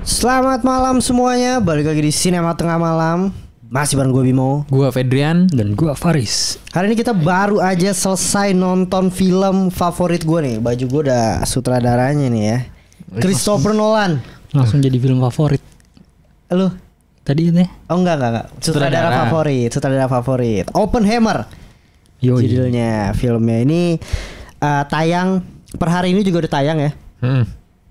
Selamat malam semuanya, balik lagi di Sinema Tengah Malam. Masih bareng gue Bimo, gue Fedrian, dan gue Faris. Hari ini kita baru aja selesai nonton film favorit gue nih. Baju gue udah sutradaranya nih ya, Christopher Nolan. Langsung jadi film favorit. Lu? Tadi ini? Oh enggak. Sutradara favorit Oppenheimer. Yoi. Judulnya filmnya ini tayang per hari ini juga udah tayang ya.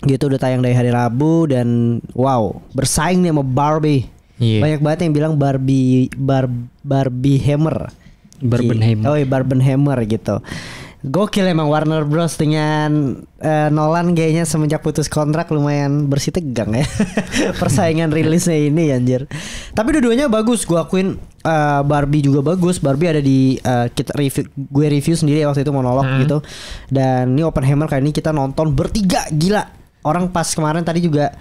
Gitu udah tayang dari hari Rabu dan wow, bersaing nih sama Barbie. Yeah. Banyak banget yang bilang Barbie Hammer. Barbenheimer. Oh iya, Barbenheimer gitu. Gokil emang Warner Bros dengan Nolan kayaknya semenjak putus kontrak lumayan bersih tegang ya. Persaingan rilisnya ini anjir. Tapi dua-duanya bagus, gua akuin. Barbie juga bagus. Barbie ada di gue review sendiri waktu itu monolog gitu. Dan ini Oppenheimer kali ini kita nonton bertiga, gila. Orang pas kemarin tadi juga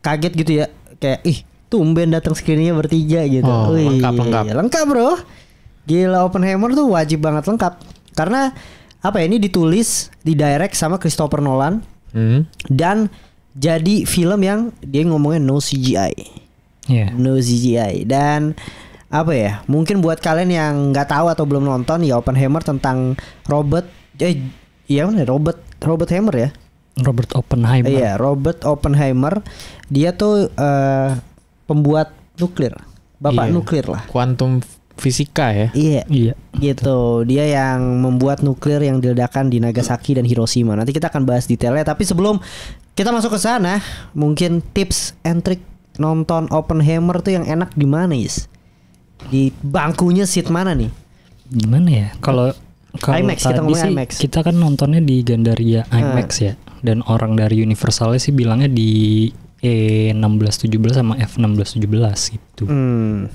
kaget gitu ya, kayak tumben datang screeningnya bertiga gitu. Oh, Wih, lengkap bro. Gila, Oppenheimer tuh wajib banget lengkap. Karena apa ya, ini ditulis, didirect sama Christopher Nolan. Dan jadi film yang dia ngomongnya no CGI. No CGI. Dan apa ya, mungkin buat kalian yang nggak tahu atau belum nonton ya, Oppenheimer tentang Robert Hammer ya. Robert Oppenheimer. Iya, Robert Oppenheimer. Dia tuh pembuat nuklir, bapak nuklir lah. Kuantum fisika ya. Iya. Gitu. Dia yang membuat nuklir yang diledakkan di Nagasaki dan Hiroshima. Nanti kita akan bahas detailnya. Tapi sebelum kita masuk ke sana, mungkin tips and trick nonton Oppenheimer tuh yang enak di mana, Is? Di bangkunya seat mana nih? Gimana ya? Kalau IMAX, kita ngomongin IMAX. Kita kan nontonnya di Gandaria IMAX ya. Dan orang dari Universalnya sih bilangnya di E1617 sama F1617 gitu.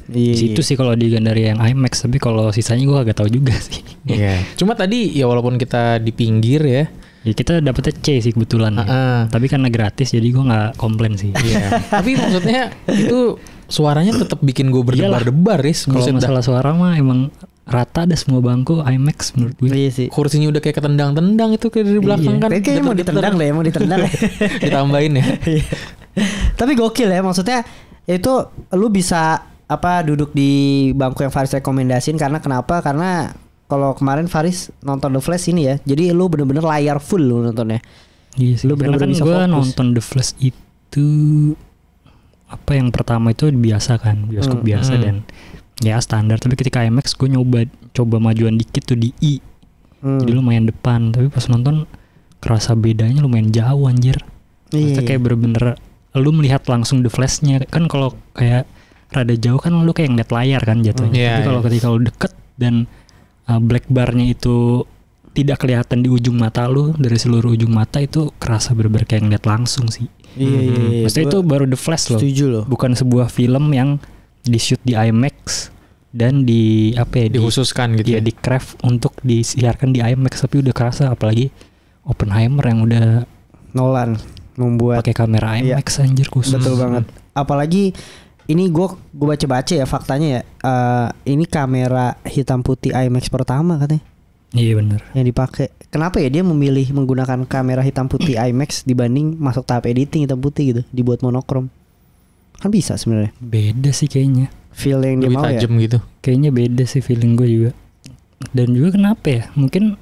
Di situ sih kalau di Gandaria yang IMAX, tapi kalau sisanya gue agak tahu juga sih. Iya. Cuma tadi ya walaupun kita di pinggir ya, kita dapetnya C sih kebetulan. Tapi karena gratis jadi gue nggak komplain sih. Iya. Tapi maksudnya itu suaranya tetap bikin gue berdebar-debar, Riz. Kalau masalah suara mah emang rata ada semua bangku IMAX menurut gue. Iya sih. Kursinya udah kayak ketendang-tendang itu kayak dari belakang kan. Kayaknya mau ditendang deh, Ditambahin ya. Tapi gokil ya, maksudnya itu lu bisa duduk di bangku yang Faris rekomendasiin. Karena kenapa? Karena kalau kemarin Faris nonton The Flash ini ya, jadi lu bener-bener layar full lu nontonnya. Iya sih. Lu bener-bener bisa fokus. Gue nonton The Flash itu yang pertama itu biasa kan, bioskop biasa dan ya standar. Tapi ketika IMAX gue coba majuan dikit tuh di I. Jadi lumayan depan, tapi pas nonton kerasa bedanya lumayan jauh anjir. Maksudnya kayak bener-bener lu melihat langsung The Flash-nya. Kan kalau kayak rada jauh kan lu kayak ngeliat layar kan jatuhnya. Tapi kalau ketika lu deket dan black bar-nya itu tidak kelihatan di ujung mata lu, dari seluruh ujung mata itu kerasa bener-bener kayak ngeliat langsung sih. Iya. Maksudnya itu baru The Flash loh. Setuju loh. Bukan sebuah film yang di shoot di IMAX dan dikhususkan gitu ya, di craft untuk disiarkan di IMAX, tapi udah kerasa. Apalagi Oppenheimer yang udah Nolan membuat pakai kamera IMAX anjir khusus. Betul banget. Apalagi ini gue baca ya faktanya ya. Ini kamera hitam putih IMAX pertama katanya. Iya benar. Yang dipakai. Kenapa ya dia memilih menggunakan kamera hitam putih IMAX dibanding masuk tahap editing hitam putih gitu, dibuat monokrom? Kan bisa sebenarnya. Beda sih kayaknya. Feel yang dia mau ya. Tajam gitu. Kayaknya beda sih feeling gue juga. Dan juga kenapa ya? Mungkin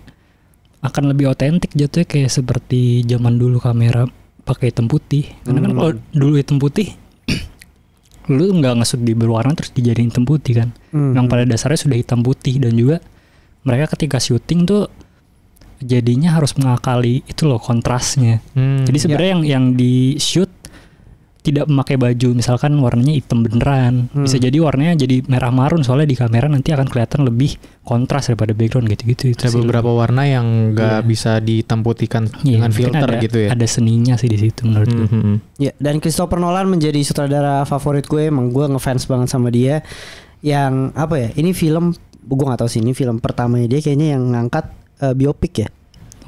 akan lebih otentik jatuhnya, kayak seperti zaman dulu kamera pakai hitam putih. Karena kan kalau dulu hitam putih lu nggak ngesut di berwarna terus dijadiin hitam putih kan. Yang pada dasarnya sudah hitam putih. Dan juga mereka ketika syuting tuh jadinya harus mengakali itu loh kontrasnya. Jadi sebenarnya yang di shoot tidak memakai baju misalkan warnanya hitam beneran, bisa jadi warnanya jadi merah marun, soalnya di kamera nanti akan kelihatan lebih kontras daripada background gitu-gitu. Ada beberapa warna yang nggak bisa dihitam putihkan dengan filter gitu ya. Ada seninya sih di situ menurut gue. Ya, dan Christopher Nolan menjadi sutradara favorit gue. Emang gue ngefans banget sama dia. Yang ini film, gue nggak tahu sih, ini film pertamanya dia kayaknya yang ngangkat biopik ya.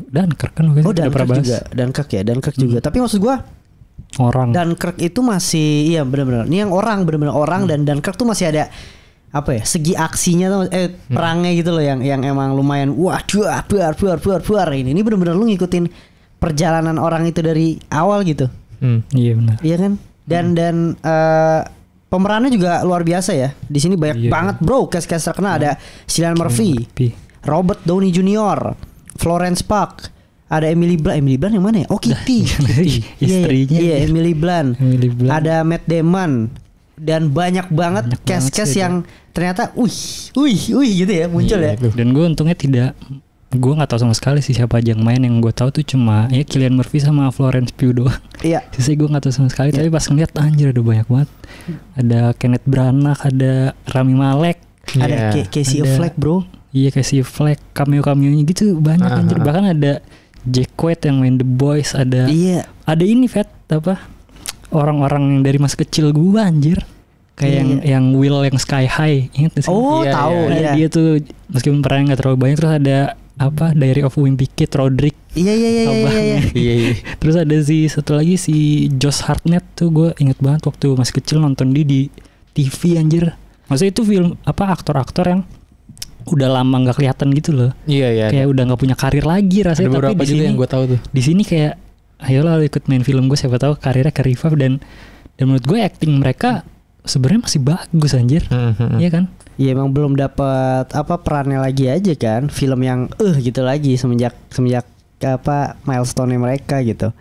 Dunkirk kan Dunkirk juga. Tapi maksud gue Dunkirk itu masih benar-benar. Ini yang benar-benar orang. Dan Dunkirk tuh masih ada segi aksinya tuh perangnya gitu loh yang emang lumayan buar ini benar-benar lu ngikutin perjalanan orang itu dari awal gitu. Iya benar. Iya kan? Dan pemerannya juga luar biasa ya. Di sini banyak banget bro cast terkenal. Ada Cillian Murphy, Robert Downey Jr., Florence Pugh, ada Emily Blunt yang mana ya? Oh Kitty, istrinya. Iya Emily Blunt. Ada Matt Damon dan banyak banget cast yang ternyata, gitu ya muncul ya. Dan gue untungnya gue nggak tahu sama sekali sih siapa aja yang main. Yang gue tahu tuh cuma ya Cillian Murphy sama Florence Pugh doang. Iya. Sisanya gue nggak tahu sama sekali. Tapi pas ngeliat anjir ada banyak banget. Ada Kenneth Branagh, ada Rami Malek, ada Casey Affleck bro. Iya Casey Affleck, cameo-cameonya gitu banyak anjir. Bahkan ada Jack White yang main The Boys. Ada ini orang-orang yang dari masa kecil gue anjir. Kayak yang Will yang Sky High, ingat gak sih? Oh tahu. Iya. Dia tuh meskipun perannya nggak terlalu banyak. Terus ada Diary of Wimpy Kid, Roderick. Iya. Terus ada satu lagi si Josh Hartnett tuh, gue inget banget waktu masih kecil nonton dia di TV anjir. Maksudnya itu film aktor-aktor yang udah lama nggak kelihatan gitu loh. Iya. Kayak udah nggak punya karir lagi rasanya. Ada beberapa tapi di juga sini yang gue tahu tuh. Di sini kayak ayolah ikut main film gue, siapa tahu karirnya ke revive. Dan menurut gue acting mereka sebenarnya masih bagus anjir. Iya kan? Iya emang belum dapat perannya lagi aja kan. Film yang gitu lagi semenjak milestone mereka gitu.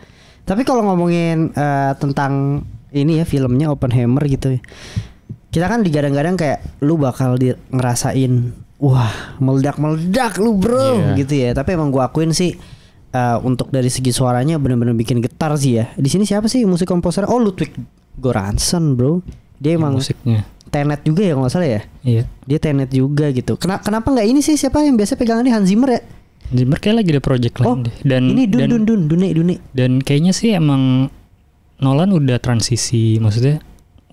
Tapi kalau ngomongin tentang ini ya filmnya Oppenheimer gitu. Kita kan digadang-gadang kayak lu bakal ngerasain wah meledak lu bro gitu ya. Tapi emang gua akuin sih untuk dari segi suaranya benar-benar bikin getar sih ya. Di sini siapa sih musik komposer? Oh Ludwig Göransson bro. Dia emang musiknya Tenet juga ya kalau nggak salah ya. Iya. Dia Tenet juga gitu. Kenapa nggak ini sih, siapa yang biasa pegangan ini? Hans Zimmer ya? Zimmer kayak lagi ada project lain deh. Dan ini Dune. Dan kayaknya sih emang Nolan udah transisi, maksudnya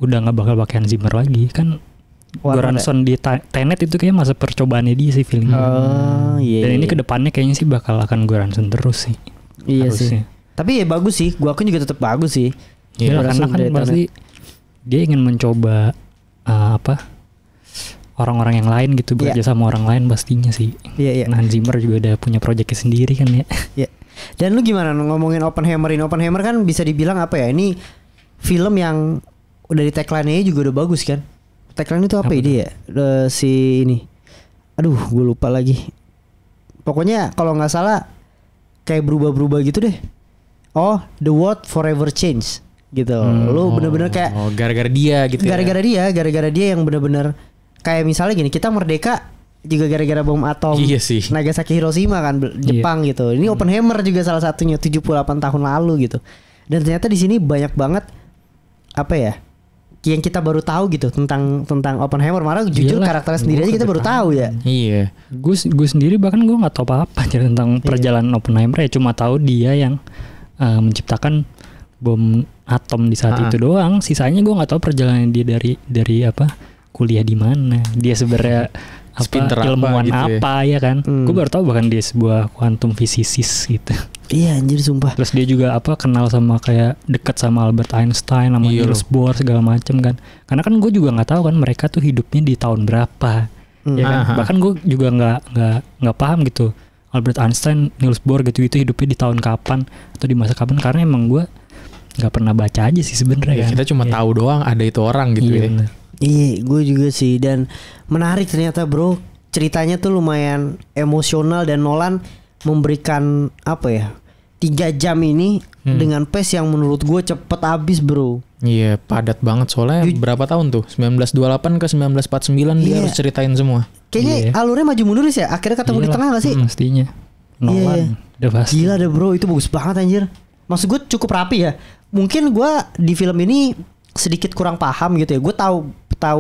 udah nggak bakal pakai Hans Zimmer lagi kan. Göransson di Tenet itu kayak masa percobaannya dia sih feeling. Oh iya. Dan ini kedepannya kayaknya sih bakal akan Göransson terus sih. Iya harusnya. sih. Tapi ya bagus sih. Gua juga tetap bagus sih. Iya karena kan pasti dia ingin mencoba orang-orang yang lain gitu, bekerja sama orang lain pastinya sih. Iya. Nah, Hans Zimmer juga udah punya proyeknya sendiri kan ya. Iya. Dan lu gimana ngomongin Oppenheimer ini? Oppenheimer kan bisa dibilang ini film yang udah di tagline-nya juga udah bagus kan. Tagline itu apa ide ya? Si ini. Aduh, gue lupa lagi. Pokoknya kalau nggak salah kayak berubah-berubah gitu deh. Oh, the world forever change. Gitu. Lu bener-bener kayak gara-gara dia gitu. Gara-gara dia yang bener-bener kayak misalnya gini, kita merdeka juga gara-gara bom atom. Iya sih. Nagasaki Hiroshima kan Jepang gitu. Ini Oppenheimer juga salah satunya 78 tahun lalu gitu. Dan ternyata di sini banyak banget yang kita baru tahu gitu tentang Oppenheimer. Malah jujur karakternya sendiri aja kita baru tahu ya. Iya. Gue sendiri bahkan gue nggak tahu apa-apa tentang perjalanan Oppenheimer ya, cuma tahu dia yang menciptakan bom atom di saat itu doang. Sisanya gue nggak tahu perjalanan dia dari kuliah di mana. Dia sebenarnya ilmuwan apa ya kan. Gue baru tahu bahkan dia sebuah quantum physicist gitu. Iya anjir sumpah. Terus dia juga kenal sama kayak dekat sama Albert Einstein, sama Niels Bohr segala macem kan. Karena kan gue juga nggak tahu kan mereka tuh hidupnya di tahun berapa. Ya kan. Bahkan gue juga nggak paham gitu. Albert Einstein, Niels Bohr gitu hidupnya di tahun kapan atau di masa kapan, karena emang gue nggak pernah baca aja sih sebenarnya. Kita cuma tahu doang ada itu orang gitu ya. Bener. Iya, gue juga sih. Dan menarik ternyata bro. Ceritanya tuh lumayan emosional dan Nolan memberikan 3 jam ini dengan pace yang menurut gue cepet habis bro. Iya, padat banget soalnya. Berapa tahun tuh? 1928 ke 1949 dia harus ceritain semua. Kayaknya alurnya maju mundur sih ya. Akhirnya ketemu di tengah gak sih? Mestinya. Nolan udah pasti. Gila deh bro, itu bagus banget anjir. Maksud gue cukup rapi ya. Mungkin gue di film ini sedikit kurang paham gitu ya. Gue tahu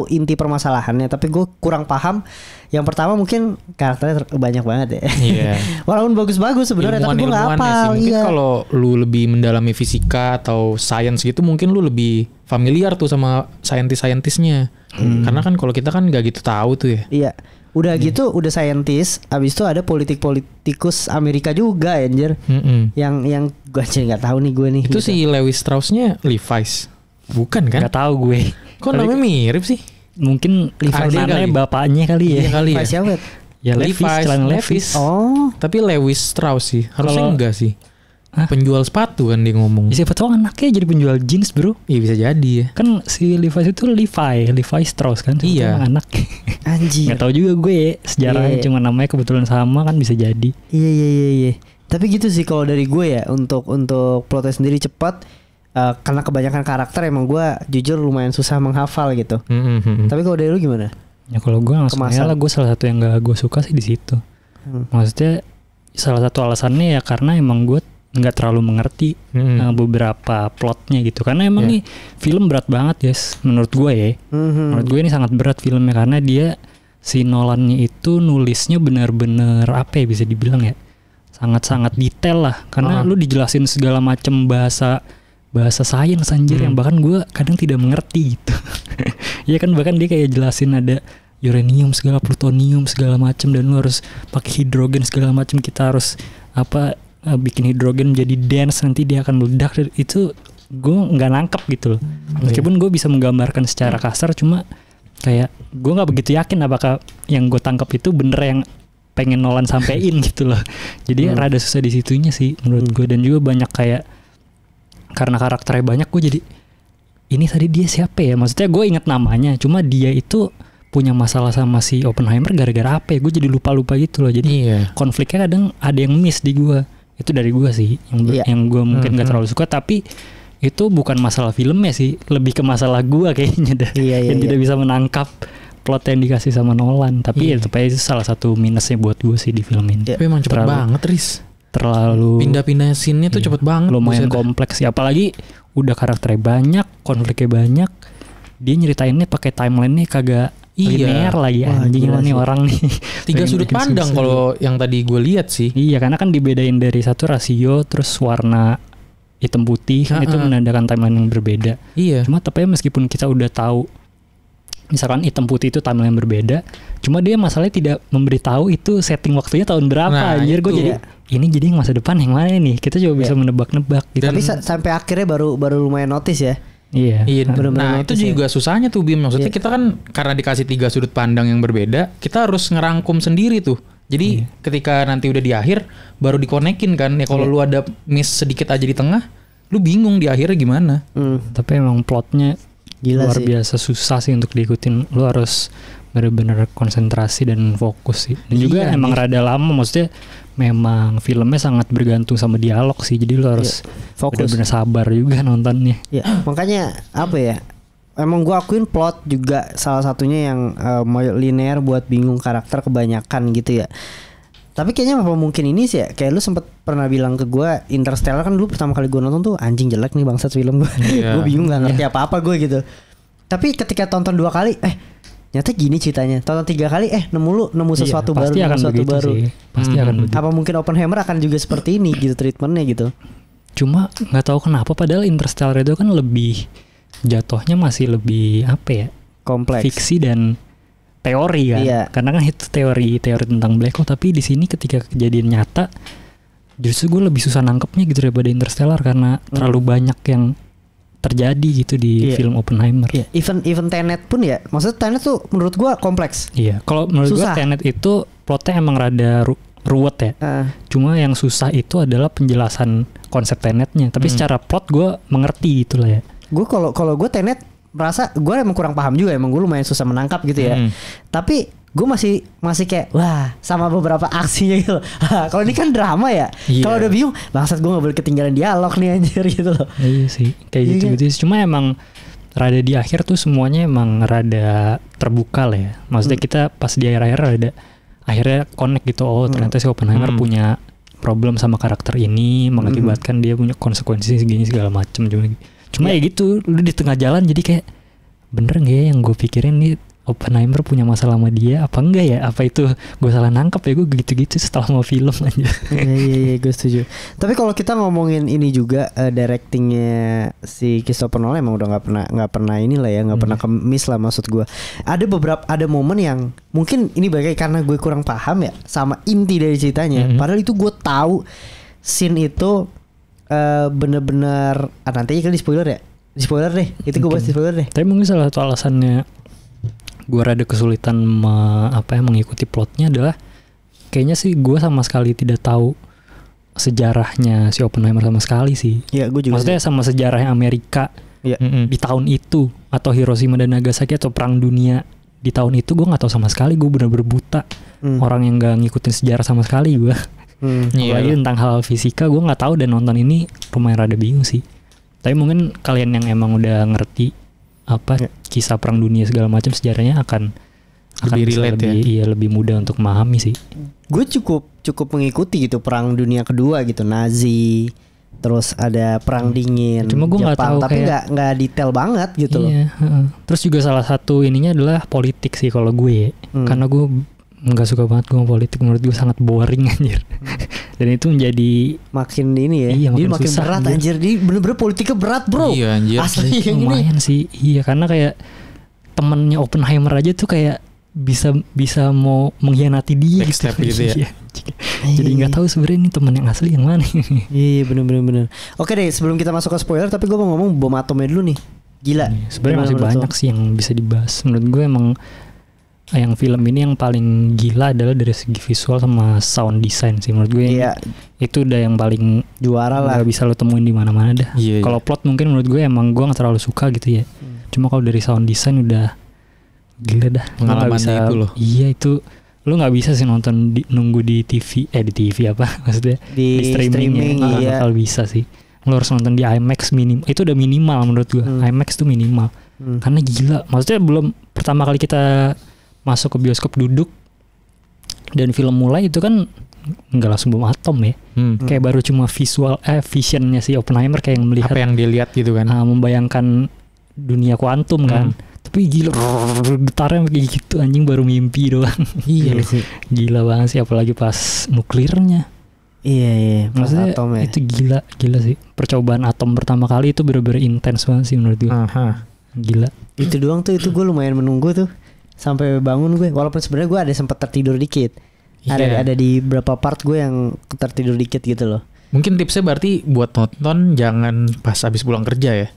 inti permasalahannya, tapi gue kurang paham. Yang pertama mungkin karakternya banyak banget ya. Iya. Walaupun bagus-bagus sebenarnya, tapi gue nggak hafal. Mungkin kalau lu lebih mendalami fisika atau sains gitu, mungkin lu lebih familiar tuh sama saintis-saintisnya. Karena kan kalau kita kan nggak gitu tahu tuh ya. Iya. Udah gitu, udah saintis. Abis itu ada politikus Amerika juga, anjir. Yang gue aja nggak tahu nih gue nih. Itu gitu. Si Lewis Strauss-nya Levi's, bukan kan? Nggak tahu gue. Kok namanya mirip sih? Mungkin Levi's bapaknya kali ya. Iya kali ya. Levi's siapa? Ya Levi's. Oh. Tapi Lewis Strauss sih. Harusnya enggak sih. penjual sepatu kan dia ngomong. Ya, siapa tahu anaknya jadi penjual jeans bro. Iya bisa jadi ya. Kan si Levi's itu Levi Strauss kan. Iya. Anak. Anjir. Nggak tahu juga gue sejarahnya, cuma namanya kebetulan sama kan bisa jadi. Iya. Tapi gitu sih kalau dari gue ya, untuk plotnya sendiri cepat. Karena kebanyakan karakter emang gue jujur lumayan susah menghafal gitu. Tapi kalau dari lu gimana? Ya kalau gue langsung aja lah, gue salah satu yang gak gue suka sih di situ. Maksudnya salah satu alasannya ya karena emang gue nggak terlalu mengerti beberapa plotnya gitu. Karena emang nih film berat banget guys, menurut gue ya. Menurut gue ini sangat berat filmnya karena dia si Nolannya itu nulisnya benar-benar apa ya bisa dibilang ya, sangat-sangat detail lah. Karena lu dijelasin segala macam bahasa sains anjir yang bahkan gue kadang tidak mengerti gitu. Ya kan bahkan dia kayak jelasin ada uranium segala, plutonium segala macam, dan lu harus pakai hidrogen segala macam, kita harus bikin hidrogen jadi dense, nanti dia akan meledak. Itu gue nggak nangkep gitu loh. Meskipun gue bisa menggambarkan secara kasar, cuma kayak gue nggak begitu yakin apakah yang gue tangkap itu bener yang pengen Nolan sampein gitu loh. Jadi rada susah di situnya sih menurut gue. Dan juga banyak kayak karena karakternya banyak, gue jadi ini tadi dia siapa ya? Maksudnya gue inget namanya, cuma dia itu punya masalah sama si Oppenheimer gara-gara apa ya? Gue jadi lupa-lupa gitu loh. Jadi konfliknya kadang ada yang miss di gue. Itu dari gue sih yang gue mungkin gak terlalu suka. Tapi itu bukan masalah filmnya sih, lebih ke masalah gue kayaknya dah. Yang tidak bisa menangkap plot yang dikasih sama Nolan. Tapi itu salah satu minusnya buat gue sih di film ini. Tapi emang cepet banget Riz. Terlalu pindah-pindah scene-nya tuh cepet banget. Lumayan kompleks ya, apalagi udah karakternya banyak, konfliknya banyak. Dia nyeritainnya pakai timeline-nya kagak linear lagi. Anjing nih orang nih. 3 sudut pandang kalau yang tadi gue lihat sih. Iya, karena kan dibedain dari satu rasio, terus warna hitam putih kan itu menandakan timeline yang berbeda. Iya. Cuma tapi meskipun kita udah tahu misalkan hitam putih itu timeline yang berbeda, cuma dia masalahnya tidak memberitahu itu setting waktunya tahun berapa. Anjir gue jadi ini jadi masa depan yang mana nih? Kita juga bisa menebak-nebak gitu. Tapi sampai akhirnya baru lumayan notice ya. Iya. Nah itu juga susahnya tuh Bim. Maksudnya kita kan karena dikasih 3 sudut pandang yang berbeda, kita harus ngerangkum sendiri tuh. Jadi ketika nanti udah di akhir baru dikonekin kan. Ya kalau lu ada miss sedikit aja di tengah, lu bingung di akhirnya gimana. Tapi emang plotnya gila luar biasa susah sih untuk diikutin. Lu harus benar-benar konsentrasi dan fokus sih. Dan juga emang rada lama, maksudnya memang filmnya sangat bergantung sama dialog sih. Jadi lu harus fokus, benar-benar sabar juga nontonnya. Ya, makanya apa ya? Emang gua akuin plot juga salah satunya yang linear buat bingung karakter kebanyakan gitu ya. Tapi kayaknya apa mungkin ini sih ya, kayak lu sempet pernah bilang ke gua Interstellar kan dulu pertama kali gua nonton tuh anjing jelek nih bangsat film gua. Gua bingung gak ngerti apa-apa gue gitu. Tapi ketika tonton 2 kali ternyata gini ceritanya. Tonton 3 kali nemu sesuatu baru, sesuatu baru. Pasti akan begitu. Apa mungkin Oppenheimer akan juga seperti ini gitu treatmentnya gitu. Cuma nggak tahu kenapa padahal Interstellar itu kan lebih jatuhnya masih lebih apa ya? Kompleks. Fiksi dan teori kan. Karena kan itu teori tentang black hole, tapi di sini ketika kejadian nyata justru gue lebih susah nangkepnya gitu daripada Interstellar karena terlalu banyak yang terjadi gitu di film Oppenheimer. Even Tenet pun ya, maksudnya Tenet tuh menurut gua kompleks. Iya, kalau menurut gua Tenet itu plotnya emang rada ruwet ya. Cuma yang susah itu adalah penjelasan konsep Tenetnya. Tapi secara plot gua mengerti gitu lah ya. Gua kalau gua Tenet merasa gua emang kurang paham juga, emang gua lumayan susah menangkap gitu ya. Tapi gue masih kayak wah sama beberapa aksinya gitu loh. Kalau ini kan drama ya. Kalau udah bingung bangsat gue gak boleh ketinggalan dialog nih anjir gitu loh. Iya sih kayak gitu. Cuma emang rada di akhir tuh semuanya emang rada terbuka lah ya. Maksudnya kita pas di akhir-akhir rada akhirnya connect gitu. Oh ternyata si Oppenheimer punya problem sama karakter ini, mengakibatkan dia punya konsekuensi segini segala macem. Cuma ya gitu, lu di tengah jalan jadi kayak bener gak ya yang gue pikirin nih Oppenheimer punya masalah sama dia apa enggak ya? Apa itu gue salah nangkep ya? Gue gitu-gitu setelah mau film aja. Iya gue setuju. Tapi kalau kita ngomongin ini juga directingnya si Christopher Nolan emang udah nggak pernah inilah ya, nggak pernah kemis lah maksud gue. Ada momen yang mungkin ini bagai karena gue kurang paham ya sama inti dari ceritanya. Padahal itu gue tahu scene itu bener-bener nanti aja kali di spoiler ya. Di spoiler deh. Itu gue bahas di spoiler deh. Tapi mungkin salah satu alasannya gue rada kesulitan mengikuti plotnya adalah kayaknya sih gue sama sekali tidak tahu sejarahnya si Oppenheimer sama sekali sih. Iya, gue juga. Maksudnya sama sejarahnya Amerika Iya. di tahun itu, atau Hiroshima dan Nagasaki atau perang dunia di tahun itu, gue nggak tahu sama sekali. Gue bener-bener buta, orang yang nggak ngikutin sejarah sama sekali gue. Apalagi tentang hal fisika gue nggak tahu, dan nonton ini lumayan rada bingung sih. Tapi mungkin kalian yang emang udah ngerti apa kisah perang dunia segala macam sejarahnya akan lebih bisa relate lebih, iya, lebih mudah untuk memahami sih. Gue cukup mengikuti gitu perang dunia kedua gitu, Nazi, terus ada perang dingin, Cuma gue nggak Jepang, tahu tapi kayak- nggak detail banget gitu loh. Iya, heeh. Terus juga salah satu ininya adalah politik sih kalau gue, karena gue nggak suka banget gue politik, menurut gue sangat boring anjir. Dan itu menjadi Makin ini ya, Iya, dia makin makin susah, berat anjir. anjir. Dia bener-bener politiknya berat bro. Iya, anjir. Asli yang ini. lumayan sih. Iya, karena kayak temennya Oppenheimer aja tuh kayak bisa mau mengkhianati dia Backstep gitu ya. Iya. Jadi nggak tahu sebenarnya ini teman yang asli yang mana. Iya bener. Oke deh, sebelum kita masuk ke spoiler, tapi gue mau ngomong bom atomnya dulu nih. Gila. Sebenarnya masih Gimana menurut banyak sih yang bisa dibahas. Menurut gue emang yang film ini yang paling gila adalah dari segi visual sama sound design sih. Menurut gue Iya. itu udah yang paling lo? Juara lah. nggak bisa lo temuin di mana-mana dah. Iya, Kalau plot mungkin menurut gue emang gue nggak terlalu suka gitu ya. Cuma kalau dari sound design udah gila dah. Lo nggak Pengalaman bisa, itu loh. Iya itu lo nggak bisa sih nonton nunggu di TV di TV apa maksudnya Di streaming, ya. Nggak iya. bakal bisa sih. Lo harus nonton di IMAX minimal. Itu udah minimal menurut gue. IMAX tuh minimal. Karena gila. Maksudnya belum pertama kali kita masuk ke bioskop duduk dan film mulai itu kan nggak langsung bom atom ya. Kayak baru cuma visionnya si Oppenheimer kayak melihat Apa yang dia lihat gitu kan. membayangkan dunia kuantum kan. Tapi gila getarnya kayak gitu, anjing baru mimpi doang. Iya sih. Gila banget sih, apalagi pas nuklirnya. Iya. Pas Maksudnya atom ya. itu gila sih. Percobaan atom pertama kali itu bener-bener intens banget sih menurut gue. Gila. Itu doang tuh, itu gue lumayan menunggu tuh sampai bangun gue. Walaupun sebenarnya gue ada sempat tertidur dikit. Iya. Ada di beberapa part gue yang tertidur dikit gitu loh. Mungkin tipsnya berarti buat nonton jangan pas habis pulang kerja ya.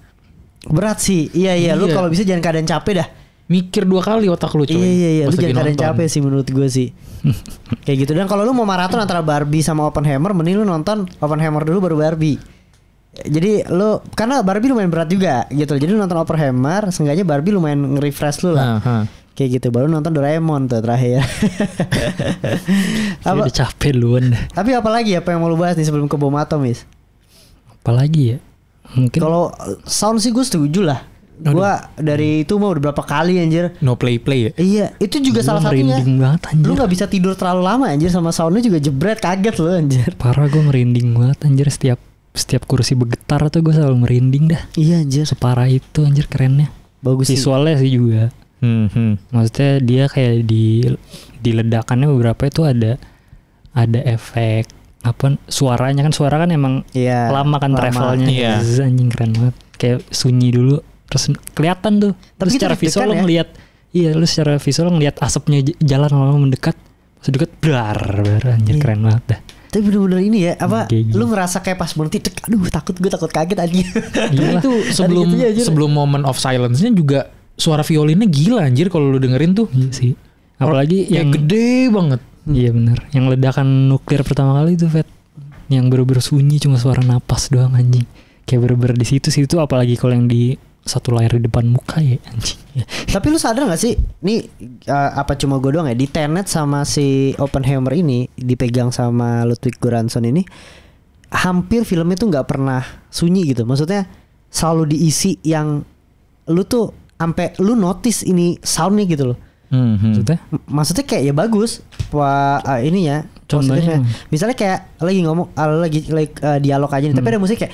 Berat sih. Iya. Lu Iya. kalau bisa jangan keadaan capek dah. Mikir 2 kali otak lu coy. Iya. Lu pas jangan lagi keadaan nonton. capek sih menurut gue sih. Kayak gitu. Dan kalau lu mau maraton antara Barbie sama Oppenheimer, mending lu nonton Oppenheimer dulu baru Barbie. Jadi lu, karena Barbie lumayan berat juga gitu. Jadi lu nonton Oppenheimer, seenggaknya Barbie lumayan nge-refresh lu lah. Kayak gitu. Baru nonton Doraemon tuh terakhir. Saya udah capek duluan dah. Tapi apalagi apa yang mau lu bahas nih sebelum ke bom atom, Is? Apalagi ya? Mungkin Kalau sound sih gue setuju lah. Gue dari itu mah udah berapa kali anjir. No play ya. Iya, itu juga salah satunya. merinding banget anjir. Lu gak bisa tidur terlalu lama anjir, sama soundnya juga jebret, kaget lu anjir. Parah, gue merinding banget anjir, setiap kursi bergetar tuh gue selalu merinding dah. Iya anjir. Separah itu anjir, kerennya. Bagus sih. Visualnya sih juga. Maksudnya dia kayak di ledakannya beberapa itu ada efek apa, suaranya kan, suara kan emang Iya, lama kan lama. travelnya. Iya. Zzz, anjing keren banget. Kayak sunyi dulu terus kelihatan tuh. Terus Tapi secara itu visual deg-degan lo ya? ngelihat, iya lu secara visual ngelihat asapnya jalan lama mendekat. Pas deket blar anjir, Iya. keren banget dah. Tapi bener-bener ini ya, apa Kayak lu gitu. ngerasa kayak pas berhenti, aduh gue takut kaget anjir. Iya. Itu gitunya anjir. sebelum moment of silence-nya juga suara violinnya gila anjir kalau lu dengerin tuh. Iya sih. Apalagi Kayak yang gede banget. Iya benar. Yang ledakan nuklir pertama kali itu Fet, yang bener-bener sunyi cuma suara napas doang anjing. Kayak bener-bener di situ apalagi kalau yang di satu layar di depan muka ya anjing. Tapi lu sadar gak sih, nih apa cuma gue doang ya, di Tenet sama si Oppenheimer ini dipegang sama Ludwig Göransson ini, hampir filmnya tuh nggak pernah sunyi gitu. Maksudnya selalu diisi yang lu tuh sampai lu notice ini soundnya gitu loh. Maksudnya? Maksudnya kayak ya bagus ininya. Contohnya? Positifnya. Misalnya kayak lagi ngomong lagi dialog aja nih, tapi ada musik kayak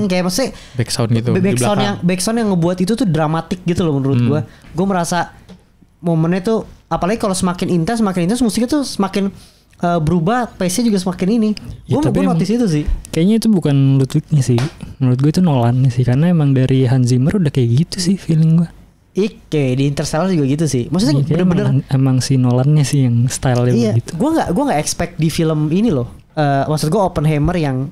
kayak maksudnya Backsound gitu di backsound belakang. backsound yang ngebuat itu tuh dramatik gitu loh menurut gua. Gua merasa momennya tuh, apalagi kalau semakin intens musiknya tuh semakin berubah, pace-nya juga semakin ini. Ya, Gua tapi notice itu sih. Kayaknya itu bukan Ludwignya sih. Menurut gue itu Nolan sih, karena emang dari Hans Zimmer udah kayak gitu sih feeling gue. Kayak di Interstellar juga gitu sih. Maksudnya Iya, kayak bener-bener emang si Nolannya sih yang style iya, gitu. gua nggak expect di film ini loh. Maksud gua Oppenheimer yang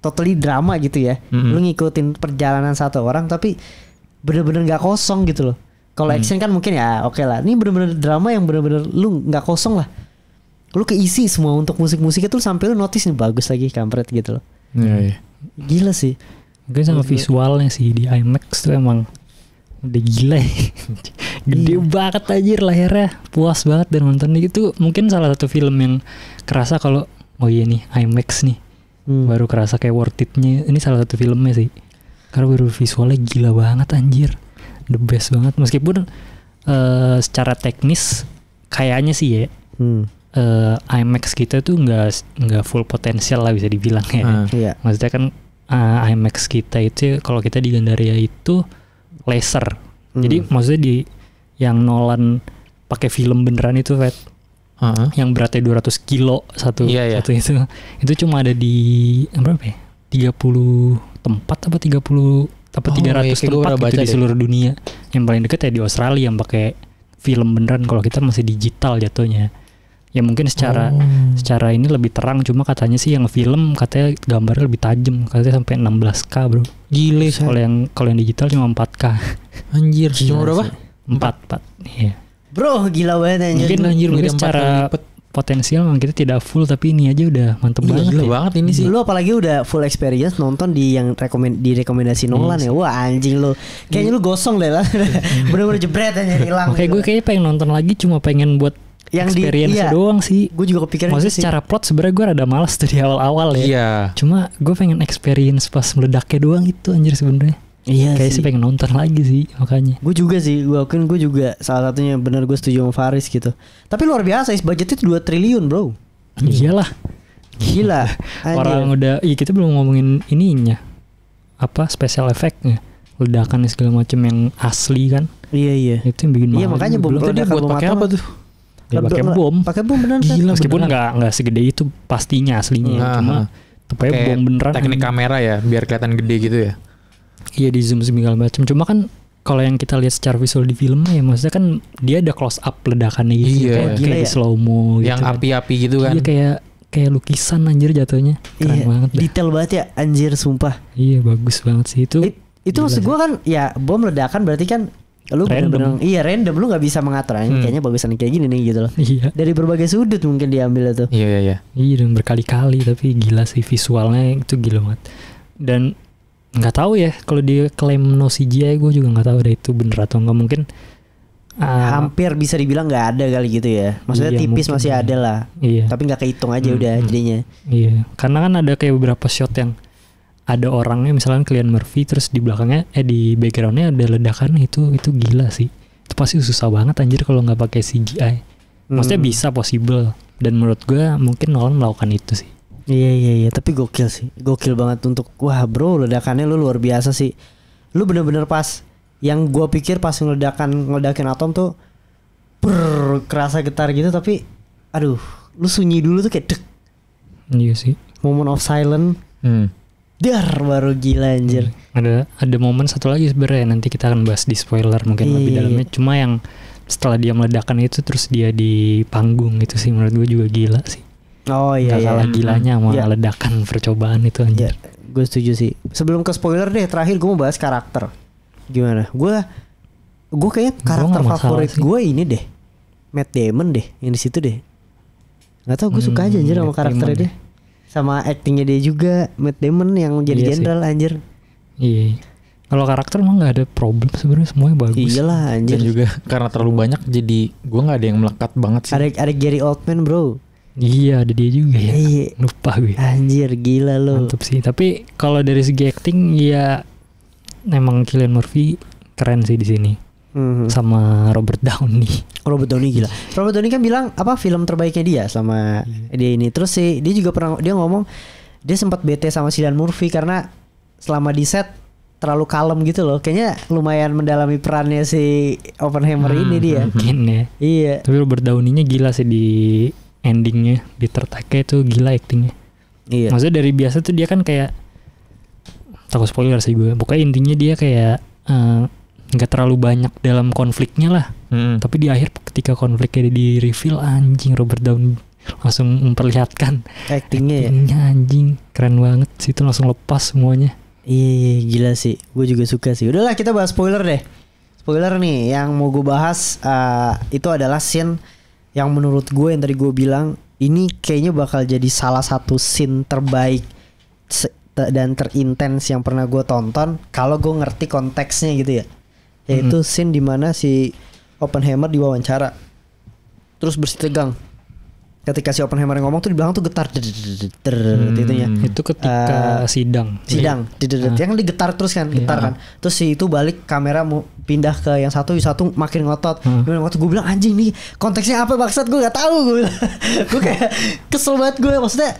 totally drama gitu ya. Lu ngikutin perjalanan satu orang tapi bener-bener nggak kosong gitu loh. Kalau action kan mungkin ya oke lah. Ini bener-bener drama yang bener-bener lu nggak kosong lah. Lu keisi semua untuk musik-musiknya tuh sampai lu notice nih bagus lagi kampret gitu loh. Iya. Gila sih. Mungkin sama visualnya sih di IMAX tuh emang udah gila ya. Gede banget anjir layarnya. Puas banget dan nonton itu mungkin salah satu film yang kerasa kalau oh iya nih IMAX nih. Baru kerasa kayak worth it-nya. Ini salah satu filmnya sih. Karena baru visualnya gila banget anjir. The best banget meskipun secara teknis kayaknya sih ya. IMAX kita tuh nggak full potensial lah bisa dibilang ya. Iya. Maksudnya kan IMAX kita itu kalau kita di Gandaria itu laser. Jadi maksudnya di yang Nolan pakai film beneran itu Fat. Yang beratnya 200 kilo satu itu cuma ada di berapa ya? 30 tempat apa 30 apa 300 tempat gitu di seluruh dunia. Yang paling dekat ya di Australia yang pakai film beneran. Kalau kita masih digital jatuhnya. Ya mungkin secara ini lebih terang, cuma katanya sih yang film katanya gambarnya lebih tajam, katanya sampai 16K bro. Gile. Kalau yang digital cuma 4K. Anjir, cuma berapa? 4. Iya. Bro, gila banget anjir. Mungkin secara potensial memang kita tidak full, tapi ini aja udah mantep banget. Gila banget ini sih. Lu apalagi udah full experience nonton di yang rekomendasi Nolan ya. Wah anjing lu. Kayaknya lu gosong deh lah. Bener-bener jebret aja hilang. Oke, gue kayaknya pengen nonton lagi cuma pengen buat yang experience doang sih. Gue juga kepikiran. Maksudnya secara plot sebenarnya gue rada malas tuh di awal-awal ya. Iya. Cuma gue pengen experience pas meledaknya doang itu anjir sebenarnya. Iya kayak sih pengen nonton lagi sih makanya. Gue juga sih, gue juga salah satunya bener gue setuju sama Faris gitu. Tapi luar biasa, budgetnya itu 2 triliun bro. Iyalah. Gila. Orang udah, kita belum ngomongin ininya. Apa special effect-nya. Ledakan segala macam yang asli kan. Iya. Itu yang bikin mahal. Iya makanya bom itu dia buat pakai apa tuh? Dia pakai bom. Pakai bom beneran. Gila, meskipun enggak segede itu pastinya aslinya. Cuma tapi bom beneran. Teknik kamera ya biar kelihatan gede gitu ya. Iya di zoom segala macam. Cuma kan kalau yang kita lihat secara visual di filmnya ya maksudnya kan dia ada close up ledakannya gitu. Iya. Kayak di slow mo gitu. Yang api-api gitu kan. Iya kayak lukisan anjir jatuhnya. Keren banget dah. Detail banget ya anjir sumpah. Iya bagus banget sih itu. Itu maksud gue kan ya bom ledakan berarti kan lu bener-bener random, lu nggak bisa mengatur kayaknya bagusan kayak gini nih gitu loh. Iya. Dari berbagai sudut mungkin diambil itu. Iya. Iya dan berkali-kali tapi gila sih visualnya itu gila banget. Dan nggak tahu ya kalau dia klaim no CGI gue juga nggak tahu deh itu bener atau nggak mungkin. Hampir bisa dibilang nggak ada kali gitu ya. Maksudnya iya, tipis masih ada lah. Iya. Tapi nggak kehitung aja udah jadinya. Iya. Karena kan ada kayak beberapa shot yang ada orangnya misalnya Cillian Murphy terus di belakangnya di backgroundnya ada ledakan itu gila sih. Itu pasti susah banget anjir kalau nggak pakai CGI. Maksudnya bisa possible dan menurut gue mungkin Nolan melakukan itu sih. Iya tapi gokil sih. Gokil banget untuk wah bro ledakannya lu luar biasa sih. Lu bener-bener pas yang gue pikir pas ngeledakin atom tuh kerasa getar gitu tapi aduh lu sunyi dulu tuh kayak dek. Iya sih. Moment of silence. Dar baru gila anjir. Ada momen satu lagi sebenarnya nanti kita akan bahas di spoiler mungkin lebih dalamnya. Cuma yang setelah dia meledakan itu terus dia di panggung itu sih menurut gue juga gila sih. Oh iya. Gak kalah gilanya sama ledakan percobaan itu anjir. Gue setuju sih. Sebelum ke spoiler deh, terakhir gue mau bahas karakter. Gimana? Gue kayaknya karakter favorit gue ini deh, Matt Damon deh, yang di situ deh. Gak tau gue suka aja anjir sama karakternya deh. Sama actingnya dia juga Matt Damon yang jadi jenderal anjir. Iya. Kalau karakter mah nggak ada problem sebenarnya semuanya bagus. Iyalah anjir. Dan juga karena terlalu banyak jadi gue nggak ada yang melekat banget sih. Ada Gary Oldman bro. Iya ada dia juga ya. Iya. Lupa gue. Anjir gila lo. Mantap sih. Tapi kalau dari segi acting ya memang Cillian Murphy keren sih di sini. Sama Robert Downey gila. Robert Downey kan bilang apa film terbaiknya dia sama dia ini. Terus sih dia juga pernah dia ngomong dia sempat bete sama Cillian Murphy karena selama di set terlalu kalem gitu loh. Kayaknya lumayan mendalami perannya si Oppenheimer ini dia. Mungkin ya. Iya. Tapi Robert Downey-nya gila sih di endingnya, di tertaknya itu gila actingnya. Iya. Maksudnya dari biasa tuh dia kan kayak takut spoiler sih gue. Pokoknya intinya dia kayak nggak terlalu banyak dalam konfliknya lah. Tapi di akhir ketika konfliknya di reveal anjing Robert Downey langsung memperlihatkan actingnya anjing keren banget sih itu langsung lepas semuanya. Iya gila sih. Gue juga suka sih. Udahlah kita bahas spoiler deh. Spoiler nih yang mau gue bahas itu adalah scene yang menurut gue yang tadi gue bilang ini kayaknya bakal jadi salah satu scene terbaik dan terintens yang pernah gue tonton kalau gue ngerti konteksnya gitu ya. Yaitu scene dimana si Oppenheimer diwawancara terus bersih tegang. Ketika si Oppenheimer ngomong tuh di belakang tuh getar itunya. Itu ketika sidang. Yang digetar terus kan, getar kan. Terus si itu balik kamera mau pindah ke yang satu makin ngotot. Gue bilang anjing nih konteksnya apa bangsat, gue gak tahu gue bilang. Gue kayak kesel banget gue, maksudnya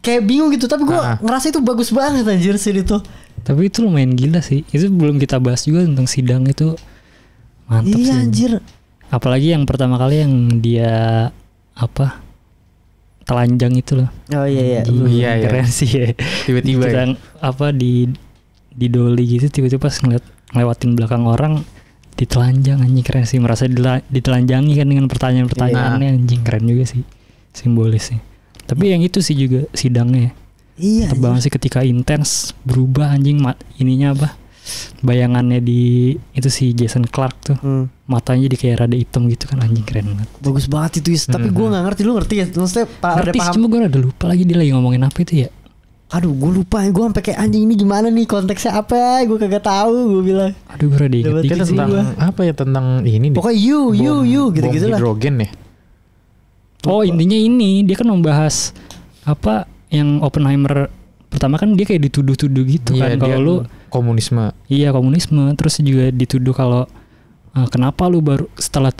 kayak bingung gitu, tapi gue ngerasa itu bagus banget anjir sih itu. Tapi itu lumayan gila sih. Itu belum kita bahas juga tentang sidang itu. Mantap sih. Iya anjir. Apalagi yang pertama kali yang dia telanjang itu loh. Oh iya. Iya. Keren sih ya. Tiba-tiba kita di doli gitu, tiba-tiba pas ngelewatin belakang orang ditelanjang, anjing keren sih. Merasa ditelanjangi kan dengan pertanyaan-pertanyaannya, anjing keren juga sih simbolisnya. Tapi yang itu sih juga sidangnya. Iya. Terbang sih ketika intens berubah anjing ininya bayangannya di itu si Jason Clarke tuh matanya jadi kayak rada hitam gitu kan, anjing keren banget. Bagus banget itu ya. Tapi gue nggak ngerti, lu ngerti ya? Maksudnya ngerti sih, cuma gue rada lupa lagi dia lagi ngomongin apa itu ya. Aduh gue lupa ya, gue sampai kayak anjing ini gimana nih konteksnya apa? Gue kagak tahu, gue bilang. Aduh gue rada inget dikit sih. Tentang apa ya, tentang ini nih. Pokoknya you gitu-gitu lah. Hidrogen ya. Oh intinya ini dia kan membahas apa yang Oppenheimer pertama kan dia kayak dituduh-tuduh gitu kan kalau lu komunisme. Iya komunisme, terus juga dituduh kalau kenapa lu baru selama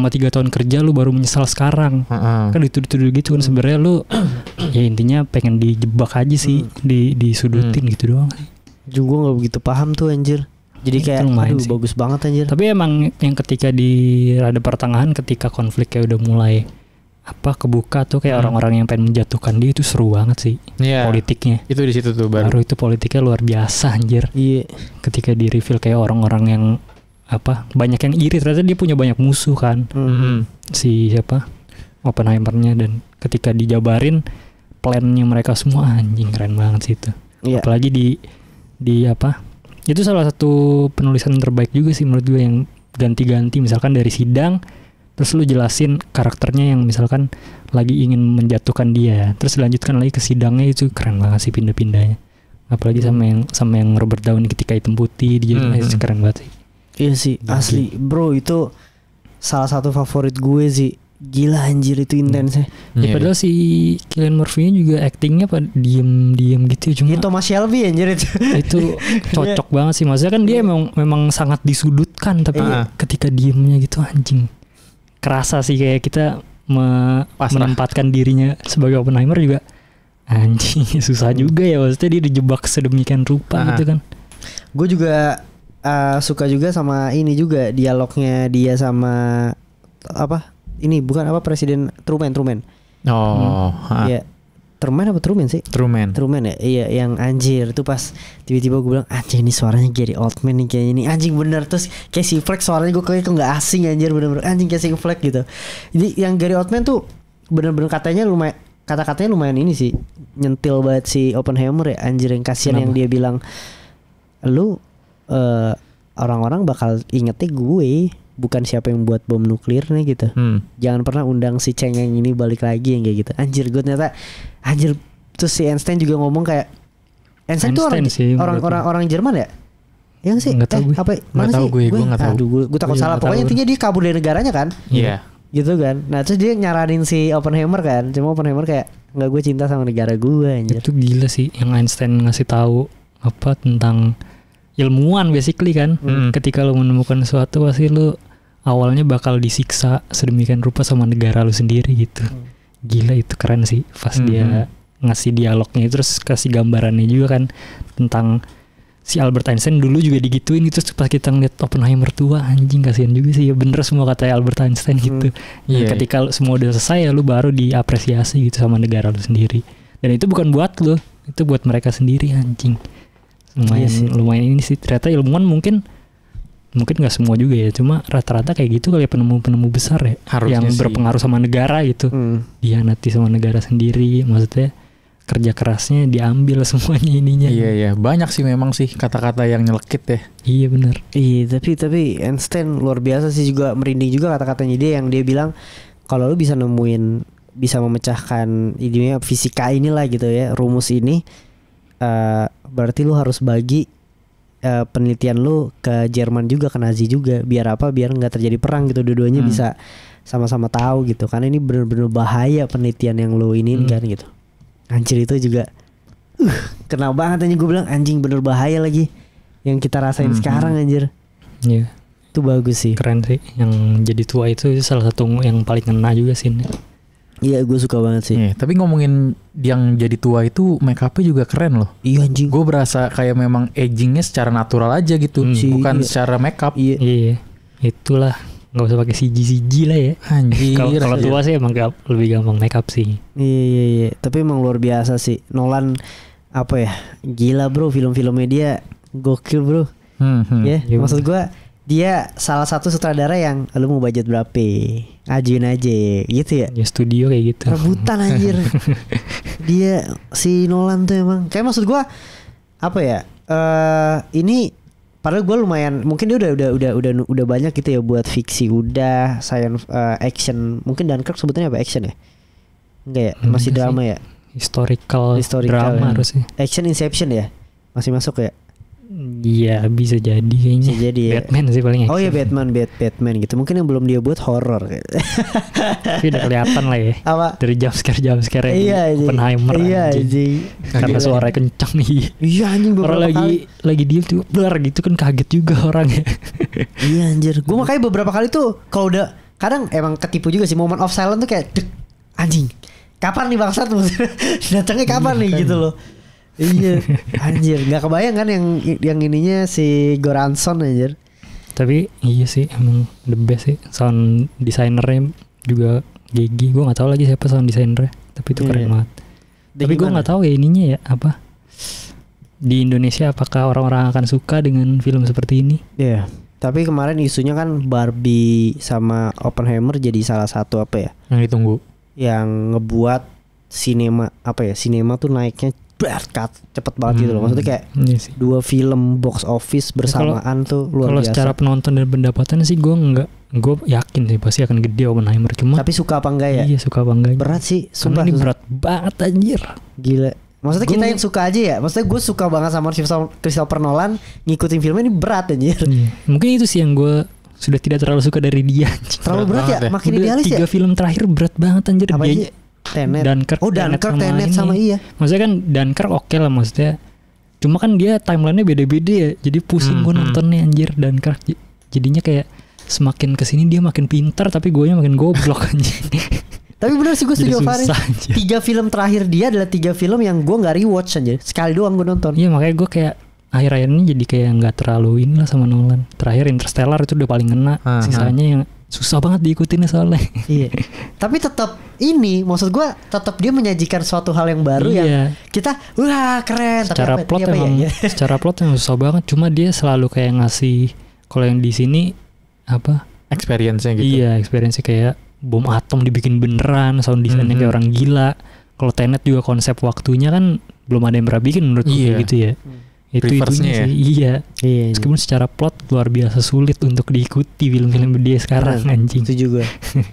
3 tahun kerja lu baru menyesal sekarang. Kan dituduh-tuduh gitu kan, sebenarnya lu ya intinya pengen dijebak aja sih, disudutin gitu doang sih. Juga nggak begitu paham tuh anjir. Jadi kayak aduh sih. Bagus banget anjir. Tapi emang yang ketika di rada pertengahan ketika konflik kayak udah mulai kebuka tuh kayak orang-orang yang pengen menjatuhkan dia itu seru banget sih. Politiknya. Itu di situ tuh baru itu politiknya luar biasa anjir. Iya. Ketika di reveal kayak orang-orang yang banyak yang iri, ternyata dia punya banyak musuh kan. Si Oppenheimer-nya, dan ketika dijabarin plannya mereka semua, anjing keren banget sih itu. Iya. Apalagi itu salah satu penulisan terbaik juga sih menurut gue, yang ganti-ganti misalkan dari sidang terus lu jelasin karakternya yang misalkan lagi ingin menjatuhkan dia, terus dilanjutkan lagi ke sidangnya, itu keren banget sih pindah-pindahnya. Apalagi sama yang Robert Downey ketika hitam putih itu keren banget sih. Iya sih, asli bro, itu salah satu favorit gue sih. Gila anjir itu intensnya. Ya padahal si Cillian Murphy-nya juga actingnya diem gitu cuma. Itu Thomas Shelby anjir itu. Itu cocok banget sih, maksudnya kan dia memang sangat disudutkan, tapi ketika diemnya gitu anjing. Kerasa sih kayak kita menempatkan dirinya sebagai Oppenheimer juga, anjing susah juga ya, maksudnya dia dijebak sedemikian rupa gitu kan. Gue juga suka juga sama ini juga dialognya dia sama ini bukan Presiden Truman. Iya. Truman apa Truman sih? Truman ya. Iya, yang anjir tuh pas tiba-tiba gue bilang anjing ini suaranya Gary Oldman nih kayaknya, ini anjing bener. Terus Casey Affleck suaranya gue kayak nggak asing anjir, bener-bener anjing Casey Affleck gitu. Jadi yang Gary Oldman tuh bener-bener kata-katanya lumayan ini sih, nyentil banget si Oppenheimer ya anjir, yang kasihan yang dia bilang lu orang-orang bakal ingetnya gue bukan siapa yang buat bom nuklir nih gitu. Jangan pernah undang si cengeng ini balik lagi yang kayak gitu. Anjir gue ternyata anjir. Terus si Einstein juga ngomong kayak Einstein tuh orang Jerman ya? Yang sih mana sih? Gue nggak tahu. Gue takut salah. Pokoknya intinya dia kabur dari negaranya kan? Iya. Gitu kan. Nah terus dia nyaranin si Oppenheimer kan. Cuma Oppenheimer kayak nggak, gue cinta sama negara gue anjir. Itu gila sih yang Einstein ngasih tahu tentang ilmuwan basically kan. Ketika lu menemukan sesuatu pasti lu awalnya bakal disiksa sedemikian rupa sama negara lu sendiri gitu. Gila itu keren sih pas dia ngasih dialognya, terus kasih gambarannya juga kan tentang si Albert Einstein dulu juga digituin gitu. Pas kita ngeliat Oppenheimer tua, anjing kasihan juga sih ya, bener semua kata Albert Einstein gitu. Ketika semua udah selesai ya lu baru diapresiasi gitu sama negara lu sendiri, dan itu bukan buat lu, itu buat mereka sendiri anjing. Lumayan ini sih ternyata ilmuwan mungkin nggak semua juga ya, cuma rata-rata kayak gitu kali ya, penemu-penemu besar ya. Harusnya yang berpengaruh sama negara gitu. Dihianati sama negara sendiri, maksudnya kerja kerasnya diambil semuanya ininya. Iya banyak sih memang sih kata-kata yang nyelekit ya. Iya benar. Iya tapi Einstein luar biasa sih, juga merinding juga kata-katanya dia yang dia bilang kalau lu bisa bisa memecahkan ininya fisika inilah gitu ya, rumus ini, berarti lu harus bagi penelitian lu ke Jerman juga, ke Nazi juga, biar apa, biar nggak terjadi perang gitu, dua-duanya bisa sama-sama tahu gitu, karena ini bener-bener bahaya penelitian yang lu iniin kan gitu. Anjir, itu juga kena banget aja, gue bilang anjing bener bahaya lagi yang kita rasain sekarang anjir. Iya. Itu bagus sih. Keren sih. Yang jadi tua itu salah satu yang paling kena juga sih. Iya, gue suka banget sih. Tapi ngomongin yang jadi tua itu, make up-nya juga keren loh. Iya anjing. Gue berasa kayak memang agingnya secara natural aja gitu, bukan secara make up. Iya. Itulah, nggak usah pakai CG lah ya. Anjir. Kalau tua sih emang lebih gampang make up sih. Iya. Tapi emang luar biasa sih Nolan, apa ya, gila bro, film-filmnya dia gokil bro. Ya, maksud gue dia salah satu sutradara yang lu mau budget berapa, ajuin aja gitu ya. Ya studio kayak gitu. Rebutan anjir. Dia si Nolan tuh emang kayak, maksud gua apa ya? Ini padahal gua lumayan, mungkin dia udah banyak gitu ya buat fiksi, udah science, action. Mungkin Dunkirk sebetulnya apa, action ya? Enggak ya, masih drama ya. Historical drama ya. harusnya. Action Inception ya? Masih masuk ya? Iya, bisa jadi kayaknya. Bisa jadi ya. Batman sih paling action. Oh ya, Batman gitu. Mungkin yang belum dia buat horror gitu. Tapi udah kelihatan lah ya. Apa? Dari jump scare Iya, Oppenheimer. Iya anjing. Karena suaranya kencang nih. Iya anjing, beberapa orang lagi deal tuh blur gitu kan, kaget juga orangnya. Iya anjir. Gue makanya beberapa kali tuh kalau udah, kadang emang ketipu juga sih, moment of silence tuh kayak dek, anjing. Kapan nih bangsat datangnya kapan nih gitu loh. Iya anjir, nggak kebayang kan yang ininya si Goranson anjir. Tapi iya sih emang the best sih, sound desainernya juga Gigi. Gue nggak tahu lagi siapa sound desainernya, tapi itu keren banget. Tapi gue nggak tahu ya ininya ya apa di Indonesia, apakah orang-orang akan suka dengan film seperti ini. Iya. Tapi kemarin isunya kan Barbie sama Oppenheimer jadi salah satu apa ya yang ditunggu, yang ngebuat sinema tuh naiknya cepet banget gitu loh. Maksudnya kayak dua film box office bersamaan tuh luar biasa. Kalau secara penonton dan pendapatan sih gue yakin sih pasti akan gede Oppenheimer. Cuma tapi suka apa enggak ya? Iya, suka apa enggak. Berat sih, sumpah. Ini berat banget anjir. Gila. Maksudnya kita yang suka aja ya. Maksudnya gue suka banget sama Christopher Nolan, ngikutin filmnya ini berat anjir. Iya. Mungkin itu sih yang gue sudah tidak terlalu suka dari dia. Terlalu berat ya? Makin idealis ya? 3 film terakhir berat banget anjir. Apa aja? Tenet. Dunkirk Tenet sama iya. Maksudnya kan Dunkirk oke lah maksudnya. Cuma kan dia timelinenya beda-beda ya. Jadi pusing gue nontonnya anjir. Dunkirk jadinya kayak semakin kesini dia makin pintar, tapi gue makin goblok anjir. Tapi bener sih, gue setuju Faris. 3 film terakhir dia adalah 3 film yang gue gak rewatch anjir. Sekali doang gue nonton. Iya, makanya gue kayak akhir-akhir ini jadi kayak gak terlalu inilah sama Nolan. Terakhir Interstellar itu udah paling kena. Sisanya yang susah banget diikutin soalnya. Iya. Tapi tetap ini, maksud gue tetap dia menyajikan suatu hal yang baru yang kita wah keren. Secara tapi plot emang secara plot emang susah banget. Cuma dia selalu kayak ngasih, kalau yang di sini apa? Experience-nya gitu. Iya, experience-nya kayak bom atom dibikin beneran, sound design-nya kayak orang gila. Kalau Tenet juga konsep waktunya kan belum ada yang pernah bikin menurut gue gitu ya. Itu reverse-nya ya. Iya. Meskipun secara plot luar biasa sulit untuk diikuti film-film dia sekarang anjing. Itu juga.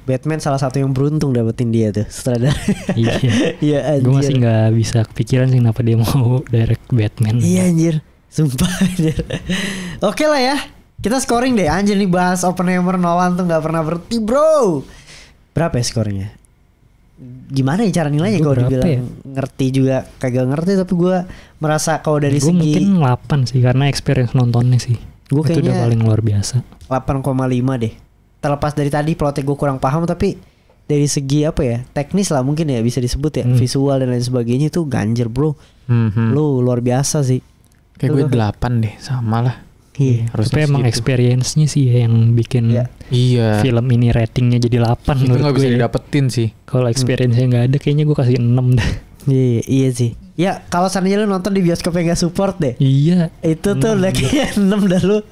Batman salah satu yang beruntung dapetin dia tuh sutradara. Iya. Iya anjir. Gue masih nggak bisa kepikiran sih kenapa dia mau direct Batman. Iya anjir. Sumpah anjir. Oke lah ya. Kita scoring deh anjir nih, bahas Oppenheimer Nolan tuh nggak pernah berhenti bro. Berapa ya skornya? Gimana ya cara nilainya kalau dibilang ngerti juga kagak ngerti, tapi gue merasa kalau dari gua segi mungkin 8 sih karena experience nontonnya sih. Gue kayaknya itu udah paling luar biasa. 8,5 deh. Terlepas dari tadi plotnya gue kurang paham, tapi dari segi apa ya, teknis lah mungkin ya bisa disebut ya, visual dan lain sebagainya itu ganjir bro. Lu luar biasa sih. Kayak gue 8 deh, sama lah. Iya. Tapi emang experience-nya sih ya yang bikin film ini ratingnya jadi 8 itu menurut gak gue. bisa didapetin sih. Kalau experience-nya gak ada, kayaknya gue kasih 6 dah. Iya sih. Ya kalau seandainya lu nonton di bioskop yang gak support deh. Iya. Itu tuh kayak 6 dah lu.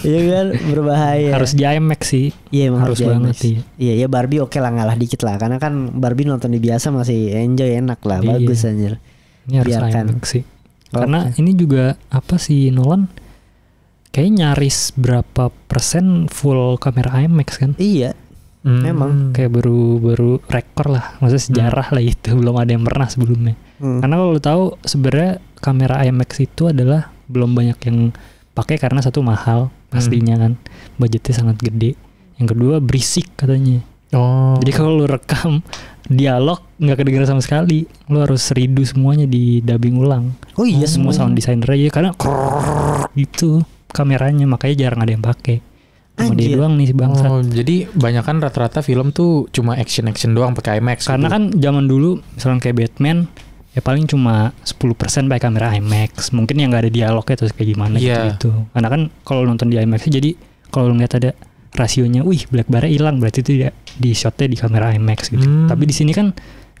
Iya kan, berbahaya. Harus di IMAX sih. Iya emang harus banget sih. Iya ya, Barbie oke lah, ngalah dikit lah. Karena kan Barbie nonton di biasa masih enjoy, enak lah. Bagus anjir. Ini harus IMAX sih. Karena ini juga apa sih, Nolan kayak nyaris berapa persen full kamera IMAX kan? Iya. Memang. Kayak baru rekor lah, maksudnya sejarah lah itu, belum ada yang pernah sebelumnya. Karena kalau lu tahu sebenarnya kamera IMAX itu adalah belum banyak yang pakai karena satu mahal pastinya kan, budgetnya sangat gede. Yang kedua berisik katanya. Jadi kalau lu rekam dialog nggak kedengeran sama sekali, lu harus redo semuanya di dubbing ulang. Oh iya, semua sound designer aja karena gitu kameranya, makanya jarang ada yang pakai. Cuma dia doang nih si bangsat. Jadi banyakan rata-rata film tuh cuma action doang pakai IMAX. Karena gitu. kan zaman dulu misalnya kayak Batman ya paling cuma 10% pakai kamera IMAX. Mungkin yang nggak ada dialognya terus kayak gimana gitu. Karena kan kalau nonton di IMAX jadi kalau lu ngeliat ada rasionya, wih black bar-nya hilang, berarti itu ya di shotnya di kamera IMAX gitu. Tapi di sini kan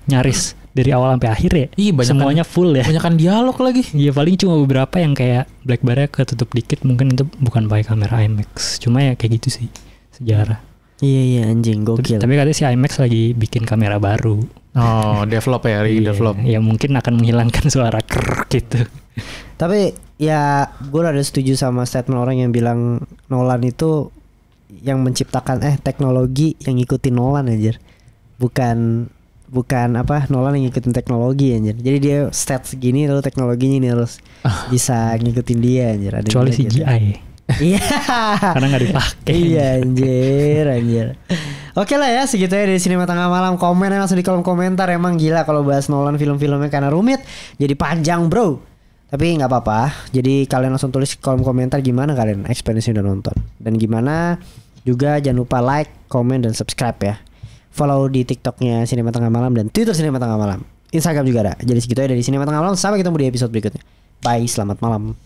nyaris dari awal sampai akhir ya. Iya, semuanya full ya. Banyakan dialog lagi. Iya, paling cuma beberapa yang kayak black bar-nya ketutup dikit, mungkin itu bukan pakai kamera IMAX. Cuma ya kayak gitu sih sejarah. Iya anjing gokil. Tapi katanya si IMAX lagi bikin kamera baru. Develop ya, develop. Ya mungkin akan menghilangkan suara krrrr gitu. Tapi ya gue rada setuju sama statement orang yang bilang Nolan itu yang menciptakan teknologi yang ngikutin Nolan anjir. Bukan apa Nolan yang ngikutin teknologi anjir. Jadi dia stats segini lalu teknologinya ini harus bisa ngikutin dia anjir. Kecuali CGI. Iya. Karena nggak dipakai. Iya anjir. Oke lah ya, segitu ya dari Sinema Tengah Malam. Komen langsung di kolom komentar. Emang gila kalau bahas Nolan film-filmnya karena rumit jadi panjang bro. Tapi nggak apa-apa. Jadi kalian langsung tulis di kolom komentar gimana kalian experience udah nonton dan gimana. Juga jangan lupa like, komen, dan subscribe ya. Follow di TikToknya Sinema Tengah Malam dan Twitter Sinema Tengah Malam. Instagram juga ada. Jadi segitu ya dari Sinema Tengah Malam. Sampai ketemu di episode berikutnya. Bye, selamat malam.